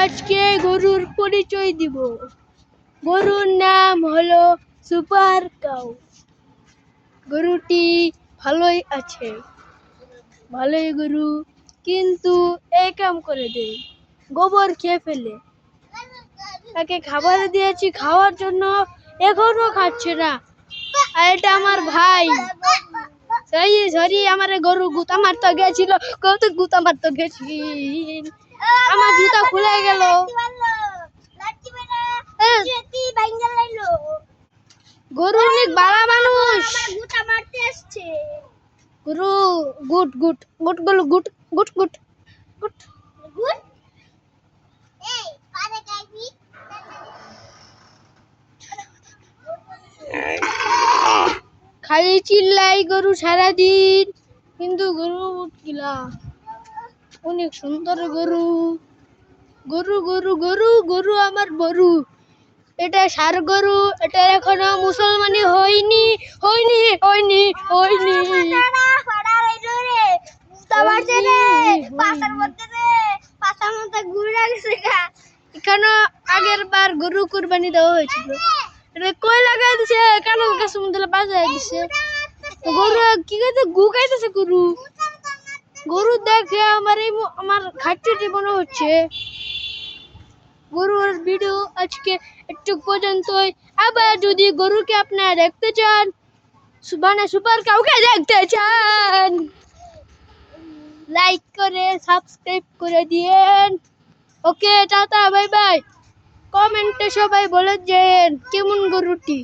আজকে গরুর পরিচয় দিব। গরুর নাম হলো সুপার কাউ। গরুটি ভালোই আছে, ভালোই গরু, কিন্তু এই কাম করে দেয়, গোবর খেয়ে ফেলে। তাকে খাবার দিয়েছি খাওয়ার জন্য, এখনো খাচ্ছে না। আর এটা আমার ভাই। সরি আমার গরু গুতা মারতে গেছিল, কত গুতা মারতে গেছি, আমার জুতা খুলে গেল। গরু অনেক বাড়া মানুষ, গুতা মারতে আসছে। গরু গুট গুট গুট গুলো গুট গুট গুট গুট গুট। এই পারে গাইবি, খালি চিল্লাই গরু সারাদিন, কিন্তু গরু কিলা অনেক সুন্দর গরু। গরু গরু গরু গরু আমার গরু। এটা ষাঁড় গরু, এটা এখনো মুসলমানি হয়নি হয়নি হয়নি হয়নি। এখানে আগের বার গরু কুরবানি দেওয়া হয়েছিল, এটা কই লাগাই দিছে, কেন গাছের মধ্যে বাজায় দিছে। গরু কি খাইতে, গু খাইতেছে গরু। গরু দেখে আমার খাচ্ছি মনে হচ্ছে। গরুর ভিডিও আজকে একটু পর্যন্তই। আবার যদি গরুকে আপনারা দেখতে চান, সুপার কাউকে দেখতে চান, লাইক করে সাবস্ক্রাইব করে দিয়েন। ওকে, টাটা, বাই বাই। কমেন্টে সবাই বলে দেন কেমন গরুটি।